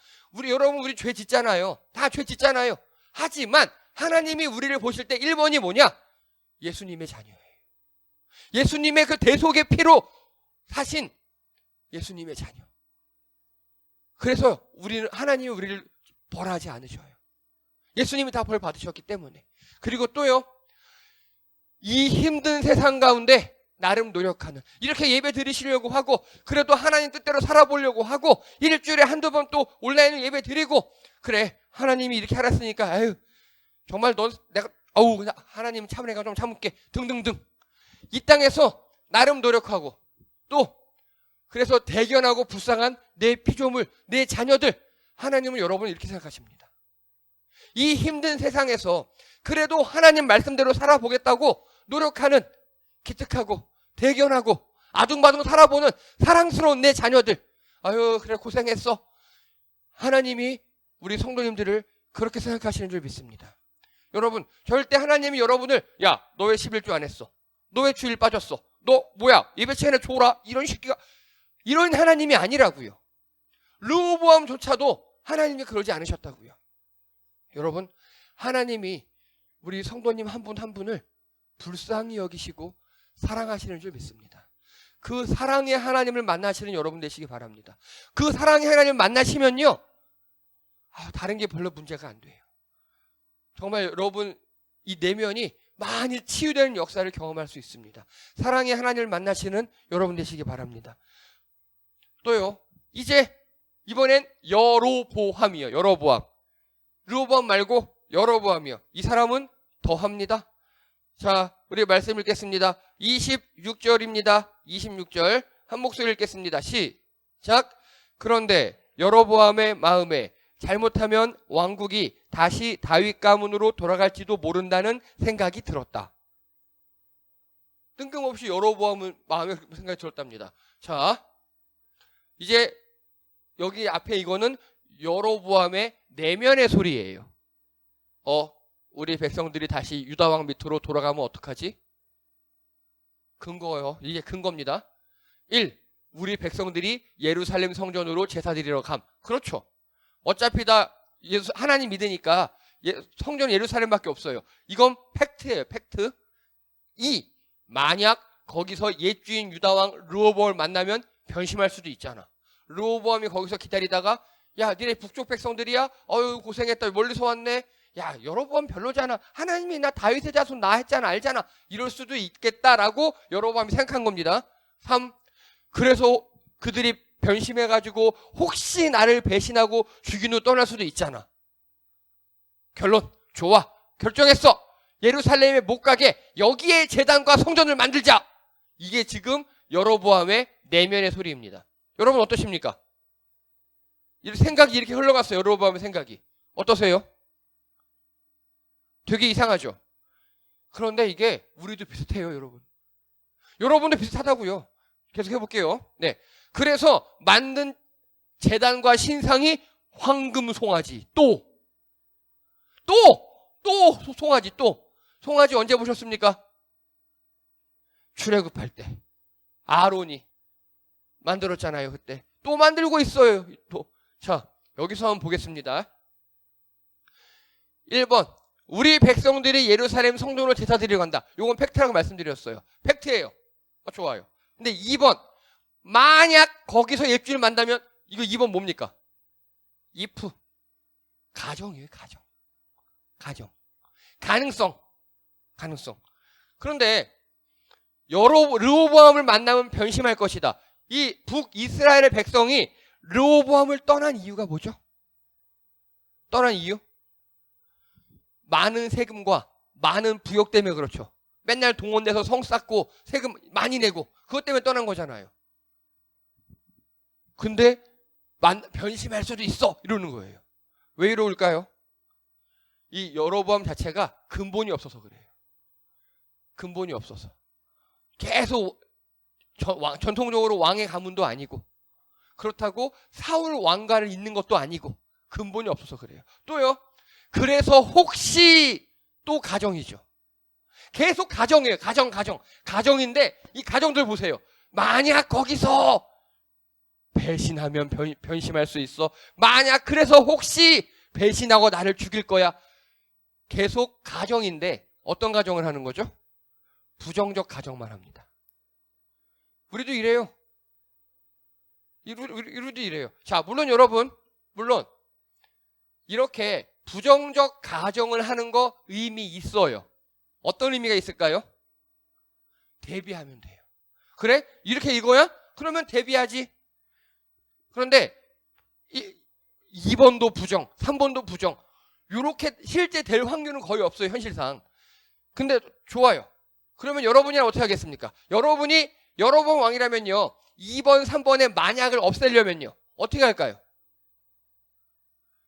[SPEAKER 1] 여러분 우리 죄 짓잖아요. 다 죄 짓잖아요. 하지만 하나님이 우리를 보실 때 1번이 뭐냐? 예수님의 자녀예요. 예수님의 그 대속의 피로 사신 예수님의 자녀. 그래서 하나님이 우리를 벌하지 않으셔요. 예수님이 다 벌 받으셨기 때문에. 그리고 또요, 이 힘든 세상 가운데 나름 노력하는, 이렇게 예배 드리시려고 하고, 그래도 하나님 뜻대로 살아보려고 하고, 일주일에 한두 번 또 온라인으로 예배 드리고, 그래, 하나님이 이렇게 하랬으니까, 아유, 정말 그냥 하나님 참으니까 좀 참을게, 등등등. 이 땅에서 나름 노력하고, 또, 그래서 대견하고 불쌍한 내 피조물, 내 자녀들, 하나님은 여러분을 이렇게 생각하십니다. 이 힘든 세상에서 그래도 하나님 말씀대로 살아보겠다고 노력하는, 기특하고 대견하고 아둥바둥 살아보는 사랑스러운 내 자녀들, 아유 그래 고생했어. 하나님이 우리 성도님들을 그렇게 생각하시는 줄 믿습니다. 여러분 절대 하나님이 여러분을 야 너 왜 11주 안 했어? 너 왜 주일 빠졌어? 너 뭐야 예배 시간에 줘라 이런 새끼가, 이런 하나님이 아니라고요. 르호보암조차도 하나님이 그러지 않으셨다고요. 여러분 하나님이 우리 성도님 한 분 한 분을 불쌍히 여기시고 사랑하시는 줄 믿습니다. 그 사랑의 하나님을 만나시는 여러분 되시기 바랍니다. 그 사랑의 하나님을 만나시면요, 다른 게 별로 문제가 안 돼요. 정말 여러분 이 내면이 많이 치유되는 역사를 경험할 수 있습니다. 사랑의 하나님을 만나시는 여러분 되시기 바랍니다. 또요, 이제 이번엔 여로보암이요. 여로보암. 르호보암 말고 여로보암이요. 이 사람은 더합니다. 자, 우리 말씀 읽겠습니다. 26절입니다. 26절 한 목소리 읽겠습니다. 시작. 그런데 여로보암의 마음에 잘못하면 왕국이 다시 다윗 가문으로 돌아갈지도 모른다는 생각이 들었다. 뜬금없이 여로보암은 마음에 생각이 들었답니다. 자, 이제 여기 앞에 이거는 여로보암의 내면의 소리예요. 우리 백성들이 다시 유다왕 밑으로 돌아가면 어떡하지? 근거요. 이게 근거입니다. 1. 우리 백성들이 예루살렘 성전으로 제사 드리러 감. 그렇죠. 어차피 다 하나님 믿으니까 성전 예루살렘밖에 없어요. 이건 팩트예요. 팩트. 2. 만약 거기서 옛 주인 유다왕 르호보암을 만나면 변심할 수도 있잖아. 르호보암이 거기서 기다리다가 야 니네 북쪽 백성들이야? 어휴 고생했다. 멀리서 왔네. 야 여로보암 별로잖아. 하나님이 나 다윗의 자손 나 했잖아. 알잖아. 이럴 수도 있겠다라고 여로보암이 생각한 겁니다. 3. 그래서 그들이 변심해가지고 혹시 나를 배신하고 죽인 후 떠날 수도 있잖아. 결론 좋아. 결정했어. 예루살렘에 못 가게 여기에 제단과 성전을 만들자. 이게 지금 여로보암의 내면의 소리입니다. 여러분 어떠십니까? 생각이 이렇게 흘러갔어요. 여로보암의 생각이. 어떠세요? 되게 이상하죠? 그런데 이게 우리도 비슷해요, 여러분. 여러분도 비슷하다고요. 계속 해볼게요. 네. 그래서 만든 제단과 신상이 황금 송아지. 또 송아지 또. 송아지 언제 보셨습니까? 출애굽할 때. 아론이 만들었잖아요, 그때. 또 만들고 있어요, 또. 자, 여기서 한번 보겠습니다. 1번. 우리 백성들이 예루살렘 성전으로 제사 드리러 간다. 이건 팩트라고 말씀드렸어요. 팩트예요. 좋아요. 근데 2번. 만약 거기서 옛주를 만나면 이거 2번 뭡니까? if. 가정이에요. 가정. 가능성. 그런데 르호보암을 만나면 변심할 것이다. 이 북이스라엘의 백성이 르호보암을 떠난 이유가 뭐죠? 떠난 이유? 많은 세금과 많은 부역 때문에 그렇죠. 맨날 동원돼서 성 쌓고 세금 많이 내고 그것 때문에 떠난 거잖아요. 근데 변심할 수도 있어 이러는 거예요. 왜 이럴까요? 이 여로보암 자체가 근본이 없어서 그래요. 근본이 없어서. 계속 전통적으로 왕의 가문도 아니고, 그렇다고 사울 왕가를 잇는 것도 아니고, 근본이 없어서 그래요. 또요, 그래서 혹시 또 가정이죠. 계속 가정이에요. 가정인데 이 가정들 보세요. 만약 거기서 배신하면 변심할 수 있어. 만약 그래서 혹시 배신하고 나를 죽일 거야. 계속 가정인데 어떤 가정을 하는 거죠? 부정적 가정만 합니다. 우리도 이래요. 우리도 이래요. 자, 물론 여러분, 이렇게 부정적 가정을 하는 거 의미 있어요. 어떤 의미가 있을까요? 대비하면 돼요. 그래? 이렇게 이거야? 그러면 대비하지. 그런데 2번도 부정, 3번도 부정. 이렇게 실제 될 확률은 거의 없어요, 현실상. 근데 좋아요. 그러면 여러분이랑 어떻게 하겠습니까? 여러분이 여로보암 왕이라면요, 2번, 3번의 만약을 없애려면요, 어떻게 할까요?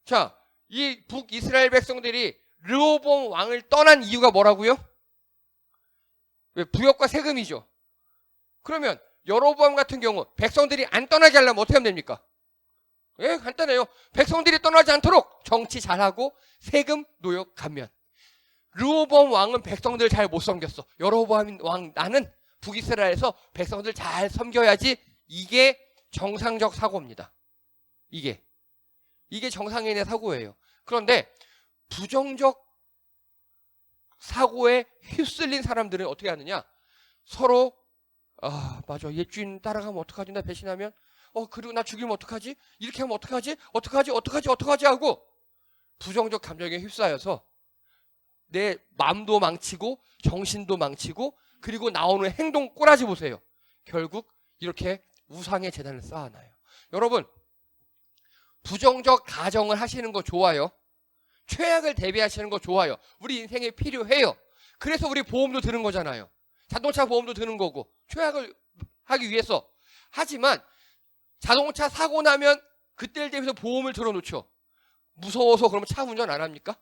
[SPEAKER 1] 자, 이 북이스라엘 백성들이 르호보암 왕을 떠난 이유가 뭐라고요? 왜? 부역과 세금이죠. 그러면 여로보암 같은 경우 백성들이 안 떠나게 하려면 어떻게 하면 됩니까? 예, 간단해요. 백성들이 떠나지 않도록 정치 잘하고 세금 노역 감면. 르호보암 왕은 백성들 잘 못 섬겼어. 여로보암 왕, 나는 북이스라엘에서 백성들 잘 섬겨야지. 이게 정상적 사고입니다. 이게 정상인의 사고예요. 그런데 부정적 사고에 휩쓸린 사람들은 어떻게 하느냐? 서로 맞아, 얘 주인 따라가면 어떡하지? 나 배신하면? 그리고 나 죽이면 어떡하지? 이렇게 하면 어떡하지? 어떡하지? 하고 부정적 감정에 휩싸여서 내 마음도 망치고 정신도 망치고, 그리고 나오는 행동 꼬라지 보세요. 결국 이렇게 우상의 재단을 쌓아놔요. 여러분, 부정적 가정을 하시는 거 좋아요. 최악을 대비하시는 거 좋아요. 우리 인생에 필요해요. 그래서 우리 보험도 드는 거잖아요. 자동차 보험도 드는 거고, 최악을 하기 위해서. 하지만 자동차 사고 나면 그때를 대비해서 보험을 들어놓죠. 무서워서 그러면 차 운전 안 합니까?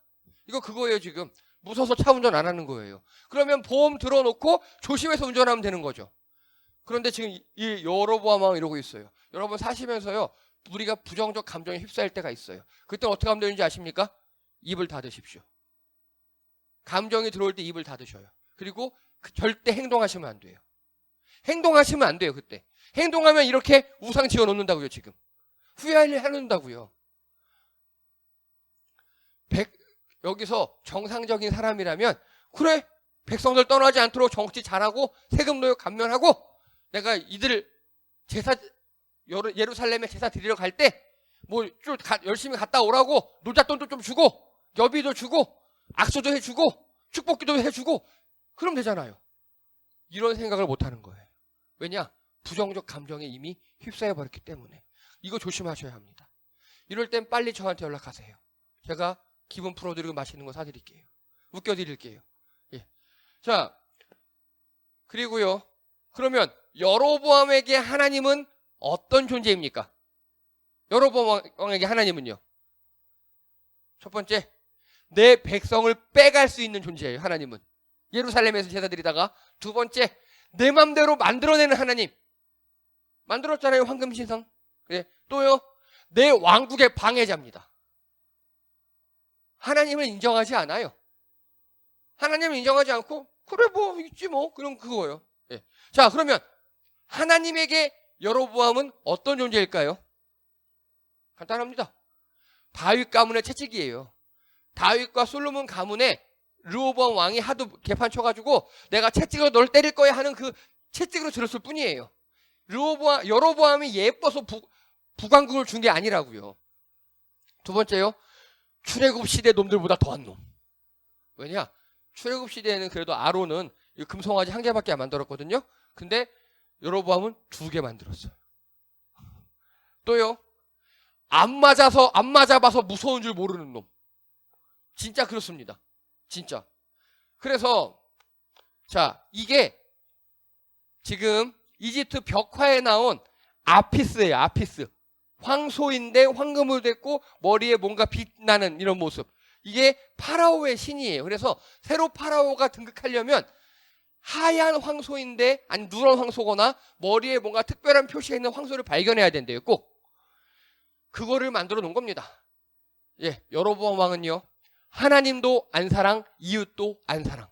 [SPEAKER 1] 이거 그거예요. 지금 무서워서 차 운전 안 하는 거예요. 그러면 보험 들어놓고 조심해서 운전하면 되는 거죠. 그런데 지금 이 여로보암 왕 이러고 있어요. 여러분 사시면서요, 우리가 부정적 감정에 휩싸일 때가 있어요. 그때 어떻게 하면 되는지 아십니까? 입을 닫으십시오. 감정이 들어올 때 입을 닫으셔요. 그리고 절대 행동하시면 안 돼요. 행동하시면 안 돼요. 그때 행동하면 이렇게 우상 지어 놓는다고요. 지금 후회할 일 해놓는다고요. 여기서 정상적인 사람이라면, 그래, 백성들 떠나지 않도록 정치 잘하고 세금 노역 감면하고, 내가 이들 예루살렘에 제사 드리러 갈 때 뭐 좀 열심히 갔다 오라고 노잣돈도 좀 주고 여비도 주고 악수도 해주고 축복기도 해주고, 그럼 되잖아요. 이런 생각을 못하는 거예요. 왜냐? 부정적 감정에 이미 휩싸여 버렸기 때문에. 이거 조심하셔야 합니다. 이럴 땐 빨리 저한테 연락하세요. 제가 기분 풀어드리고 맛있는 거 사드릴게요. 웃겨드릴게요. 예. 자, 그리고요, 그러면 여로보암에게 하나님은 어떤 존재입니까? 여로보암 왕에게 하나님은요, 첫 번째, 내 백성을 빼갈 수 있는 존재예요. 하나님은 예루살렘에서 제사 드리다가. 두 번째, 내 맘대로 만들어내는 하나님. 만들었잖아요, 황금신상. 예. 또요, 내 왕국의 방해자입니다. 하나님을 인정하지 않아요. 하나님을 인정하지 않고, 그래 뭐 있지 뭐, 그럼 그거예요. 예. 자, 그러면 하나님에게 여로보암은 어떤 존재일까요? 간단합니다. 다윗 가문의 채찍이에요. 다윗과 솔로몬 가문에 르호보암 왕이 하도 개판 쳐가지고 내가 채찍으로 널 때릴 거야 하는 그 채찍으로 들었을 뿐이에요. 여로보암이 예뻐서 북왕국을 준 게 아니라고요. 두 번째요, 출애굽 시대 놈들보다 더한 놈. 왜냐? 출애굽 시대에는 그래도 아론은 금송아지 1개밖에 안 만들었거든요. 근데 여로보암은 2개 만들었어요. 또요, 안 맞아봐서 무서운 줄 모르는 놈. 진짜 그렇습니다. 진짜. 그래서 자, 이게 지금 이집트 벽화에 나온 아피스예요. 아피스. 황소인데 황금으로 됐고 머리에 뭔가 빛나는 이런 모습. 이게 파라오의 신이에요. 그래서 새로 파라오가 등극하려면 하얀 황소인데 아니 누런 황소거나 머리에 뭔가 특별한 표시가 있는 황소를 발견해야 된대요. 꼭. 그거를 만들어 놓은 겁니다. 예, 여로보암 왕은요. 하나님도 안 사랑, 이웃도 안 사랑.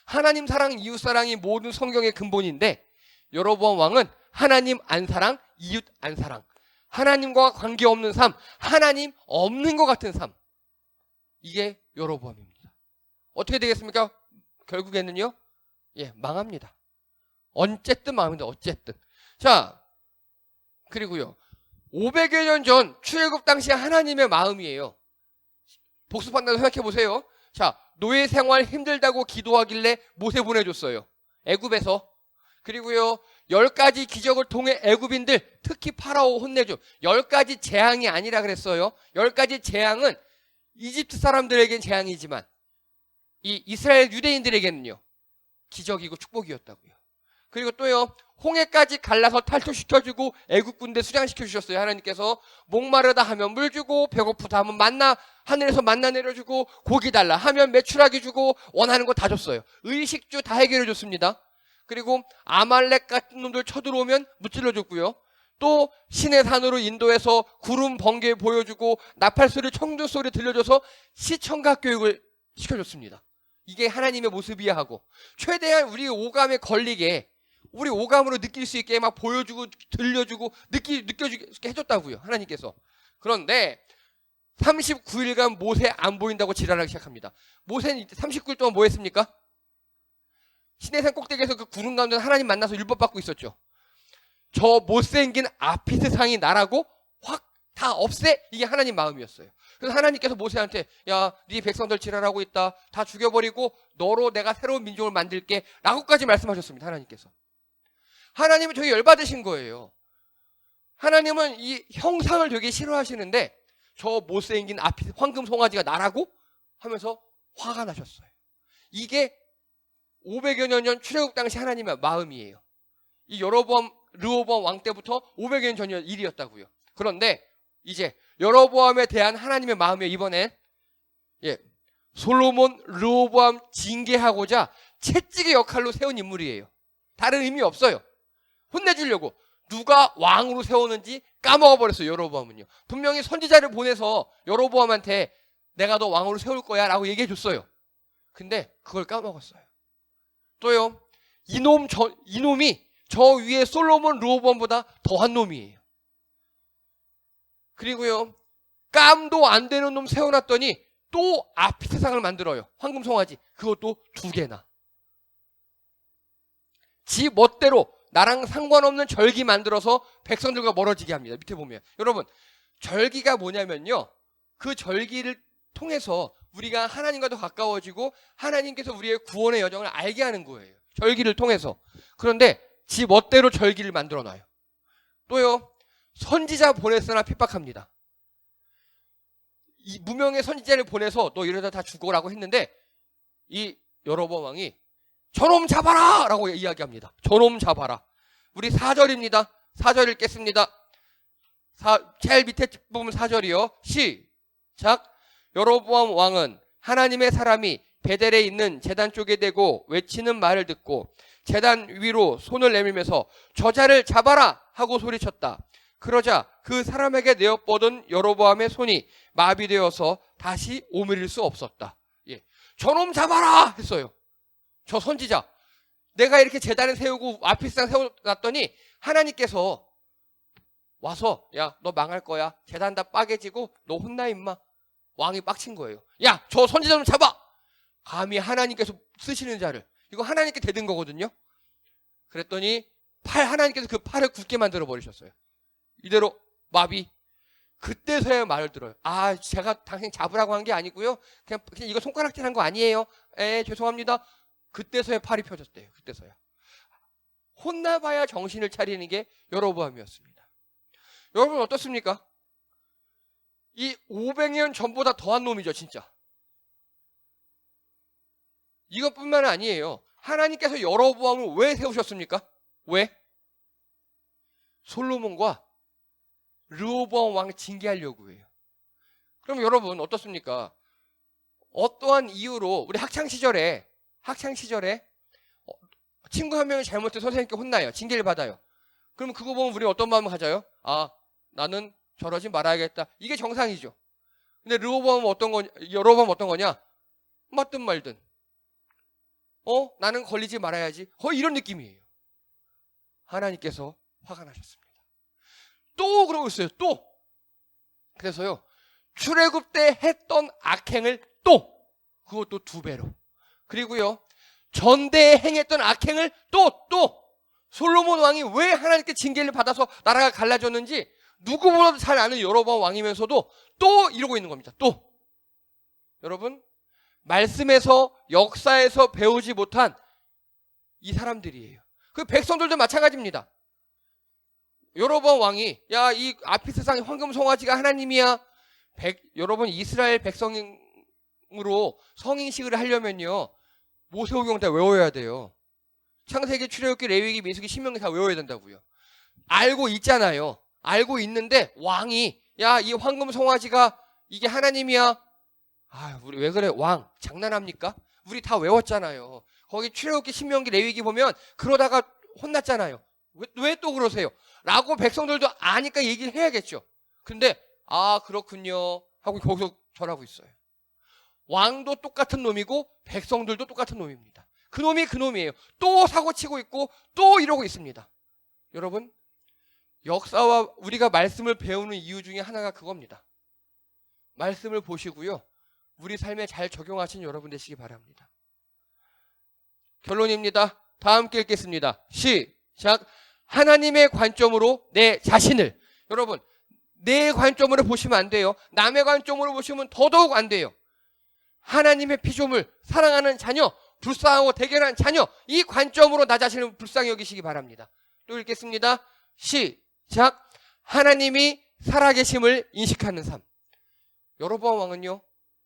[SPEAKER 1] 하나님 사랑, 이웃 사랑이 모든 성경의 근본인데 여로보암 왕은 하나님 안 사랑, 이웃 안 사랑. 하나님과 관계없는 삶, 하나님 없는 것 같은 삶. 이게 여로보암입니다. 어떻게 되겠습니까? 결국에는요. 예, 망합니다. 어쨌든 망합니다. 어쨌든. 자, 그리고요. 500여 년 전 출애굽 당시 하나님의 마음이에요. 복습한다고 생각해 보세요. 자, 노예 생활 힘들다고 기도하길래 모세 보내줬어요. 애굽에서. 그리고요. 10가지 기적을 통해 애굽인들 특히 파라오 혼내줘. 10가지 재앙이 아니라 그랬어요. 10가지 재앙은 이집트 사람들에겐 재앙이지만 이 이스라엘 유대인들에게는요. 기적이고 축복이었다고요. 그리고 또요. 홍해까지 갈라서 탈출시켜주고 애국 군대 수장시켜주셨어요. 하나님께서 목마르다 하면 물 주고 배고프다 하면 만나 하늘에서 만나 내려주고 고기 달라 하면 메추라기 주고 원하는 거 다 줬어요. 의식주 다 해결해 줬습니다. 그리고 아말렉 같은 놈들 쳐들어오면 무찔러 줬고요. 또 신의 산으로 인도해서 구름 번개 보여주고 나팔소리 청두소리 들려줘서 시청각 교육을 시켜줬습니다. 이게 하나님의 모습이야 하고 최대한 우리 오감에 걸리게 우리 오감으로 느낄 수 있게 막 보여주고 들려주고 느껴주게 해줬다고요. 하나님께서. 그런데 39일간 모세 안 보인다고 지랄하기 시작합니다. 모세는 39일 동안 뭐 했습니까? 시내산 꼭대기에서 그 구름 가운데 하나님 만나서 율법 받고 있었죠. 저 못생긴 아피스 상이 나라고 확 다 없애. 이게 하나님 마음이었어요. 그래서 하나님께서 모세한테 야, 네 백성들 지랄하고 있다. 다 죽여버리고 너로 내가 새로운 민족을 만들게 라고까지 말씀하셨습니다. 하나님께서. 하나님은 되게 열받으신 거예요. 하나님은 이 형상을 되게 싫어하시는데 저 못생긴 아피스 황금 송아지가 나라고 하면서 화가 나셨어요. 이게 500여 년 전 출애굽 당시 하나님의 마음이에요. 이 르호보암 왕 때부터 500여 년 전 일이었다고요. 그런데 이제 여로보암에 대한 하나님의 마음이 이번엔 솔로몬 르호보암 징계하고자 채찍의 역할로 세운 인물이에요. 다른 의미 없어요. 혼내주려고 누가 왕으로 세우는지 까먹어버렸어요. 여로보암은요. 분명히 선지자를 보내서 여로보암한테 내가 너 왕으로 세울 거야 라고 얘기해줬어요. 근데 그걸 까먹었어요. 또요. 이놈이 저 위에 솔로몬 르호보암보다 더한 놈이에요. 그리고요. 깜도 안 되는 놈 세워놨더니 또 아피스상을 만들어요. 황금 송아지. 그것도 2개나. 지 멋대로 나랑 상관없는 절기 만들어서 백성들과 멀어지게 합니다. 밑에 보면. 여러분, 절기가 뭐냐면요. 그 절기를 통해서 우리가 하나님과 더 가까워지고 하나님께서 우리의 구원의 여정을 알게 하는 거예요. 절기를 통해서. 그런데 지 멋대로 절기를 만들어 놔요. 또요. 선지자 보냈으나 핍박합니다. 이 무명의 선지자를 보내서 너 이러다 다 죽어라고 했는데 이 여로보암 왕이 저놈 잡아라! 라고 이야기합니다. 저놈 잡아라. 우리 4절입니다. 4절 읽겠습니다. 제일 밑에 부분 4절이요. 시작. 여로보암 왕은 하나님의 사람이 베델에 있는 제단 쪽에 대고 외치는 말을 듣고 제단 위로 손을 내밀면서 저자를 잡아라! 하고 소리쳤다. 그러자 그 사람에게 내어뻗은 여로보암의 손이 마비되어서 다시 오므릴 수 없었다. 예. 저놈 잡아라! 했어요. 저 선지자. 내가 이렇게 제단을 세우고 아피스상 세워놨더니 하나님께서 와서 야, 너 망할 거야. 제단 다 빠개지고 너 혼나 임마. 왕이 빡친 거예요. 야, 저 선지자 좀 잡아! 감히 하나님께서 쓰시는 자를. 이거 하나님께 대든 거거든요. 그랬더니 하나님께서 그 팔을 굳게 만들어 버리셨어요. 이대로 마비. 그때서야 말을 들어요. 아, 제가 당신 잡으라고 한 게 아니고요. 그냥 이거 손가락질 한 거 아니에요. 죄송합니다. 그때서야 팔이 펴졌대요. 그때서야. 혼나봐야 정신을 차리는 게 여로보암이었습니다. 여러분 어떻습니까? 이 500년 전보다 더한 놈이죠, 진짜. 이것뿐만 아니에요. 하나님께서 여로보암을 왜 세우셨습니까? 왜? 솔로몬과 르호보암 왕 징계하려고 해요. 그럼 여러분 어떻습니까? 어떠한 이유로 우리 학창 시절에 친구 한 명이 잘못해서 선생님께 혼나요. 징계를 받아요. 그럼 그거 보면 우리 어떤 마음을 가져요? 아, 나는 저러지 말아야겠다. 이게 정상이죠. 근데 르호보암은 여로보암은 어떤 거냐? 맞든 말든. 나는 걸리지 말아야지. 거의 이런 느낌이에요. 하나님께서 화가 나셨습니다. 또 그러고 있어요. 또. 그래서요. 출애굽 때 했던 악행을 그것도 2배로. 그리고요. 전대에 행했던 악행을 또 솔로몬 왕이 왜 하나님께 징계를 받아서 나라가 갈라졌는지 누구보다도 잘 아는 여로보암 왕이면서도 또 이러고 있는 겁니다. 또. 여러분, 말씀에서 역사에서 배우지 못한 이 사람들이에요. 그 백성들도 마찬가지입니다. 여로보암 왕이 야, 이 아피스상의 황금 송아지가 하나님이야. 여러분, 이스라엘 백성으로 성인식을 하려면요, 모세오경 다 외워야 돼요. 창세기, 출애굽기, 레위기, 민수기, 신명기 다 외워야 된다고요. 알고 있잖아요. 알고 있는데 왕이 야, 이 황금 송아지가 이게 하나님이야. 아, 우리 왜 그래? 왕 장난합니까? 우리 다 외웠잖아요. 거기 출애굽기, 신명기, 레위기 보면 그러다가 혼났잖아요. 왜 또 그러세요? 라고 백성들도 아니까 얘기를 해야겠죠. 근데 아, 그렇군요 하고 거기서 절하고 있어요. 왕도 똑같은 놈이고 백성들도 똑같은 놈입니다. 그놈이 그놈이에요. 또 사고치고 있고 또 이러고 있습니다. 여러분, 역사와 우리가 말씀을 배우는 이유 중에 하나가 그겁니다. 말씀을 보시고요, 우리 삶에 잘 적용하신 여러분 되시기 바랍니다. 결론입니다. 다 함께 읽겠습니다. 시작. 하나님의 관점으로 내 자신을, 여러분, 내 관점으로 보시면 안 돼요. 남의 관점으로 보시면 더더욱 안 돼요. 하나님의 피조물, 사랑하는 자녀, 불쌍하고 대견한 자녀, 이 관점으로 나 자신을 불쌍히 여기시기 바랍니다. 또 읽겠습니다. 시작. 하나님이 살아계심을 인식하는 삶. 여로보암 왕은요,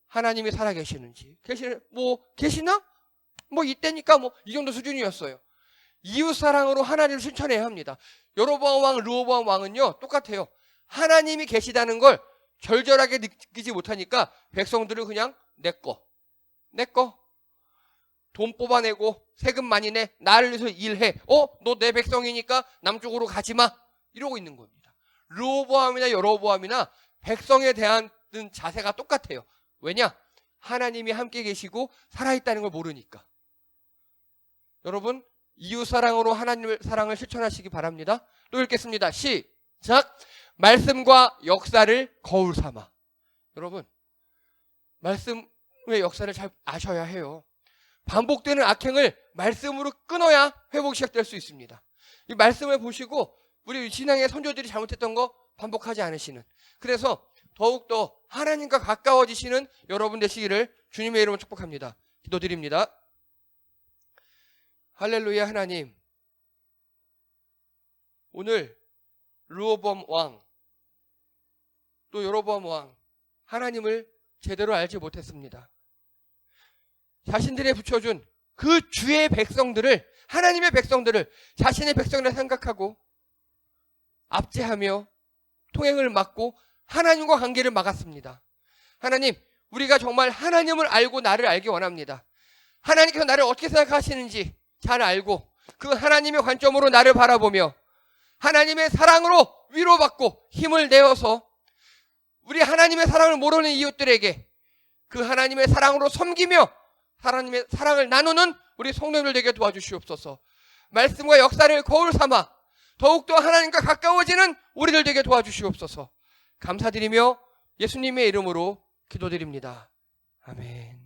[SPEAKER 1] 하나님이 살아계시는지 계시나? 이때니까 이 정도 수준이었어요. 이웃사랑으로 하나님을 실천해야 합니다. 여로보암 왕, 르호보암 왕은요 똑같아요. 하나님이 계시다는 걸 절절하게 느끼지 못하니까 백성들은 그냥 내꺼 돈 뽑아내고 세금 많이 내, 나를 위해서 일해, 너 내 백성이니까 남쪽으로 가지마, 이러고 있는 겁니다. 르호보암이나 여로보암이나 백성에 대한 자세가 똑같아요. 왜냐? 하나님이 함께 계시고 살아있다는 걸 모르니까. 여러분, 이웃사랑으로 하나님의 사랑을 실천하시기 바랍니다. 또 읽겠습니다. 시작. 말씀과 역사를 거울 삼아. 여러분, 말씀의 역사를 잘 아셔야 해요. 반복되는 악행을 말씀으로 끊어야 회복이 시작될 수 있습니다. 이 말씀을 보시고 우리 신앙의 선조들이 잘못했던 거 반복하지 않으시는, 그래서 더욱더 하나님과 가까워지시는 여러분 되시기를 주님의 이름으로 축복합니다. 기도드립니다. 할렐루야. 하나님, 오늘 르호보암 왕, 또 여로보암 왕, 하나님을 제대로 알지 못했습니다. 자신들의 붙여준 그 주의 백성들을, 하나님의 백성들을 자신의 백성이라 생각하고 압제하며 통행을 막고 하나님과 관계를 막았습니다. 하나님, 우리가 정말 하나님을 알고 나를 알기 원합니다. 하나님께서 나를 어떻게 생각하시는지 잘 알고 그 하나님의 관점으로 나를 바라보며 하나님의 사랑으로 위로받고 힘을 내어서 우리 하나님의 사랑을 모르는 이웃들에게 그 하나님의 사랑으로 섬기며 하나님의 사랑을 나누는 우리 성도들 되게 도와주시옵소서. 말씀과 역사를 거울 삼아 더욱더 하나님과 가까워지는 우리들 되게 도와주시옵소서. 감사드리며 예수님의 이름으로 기도드립니다. 아멘.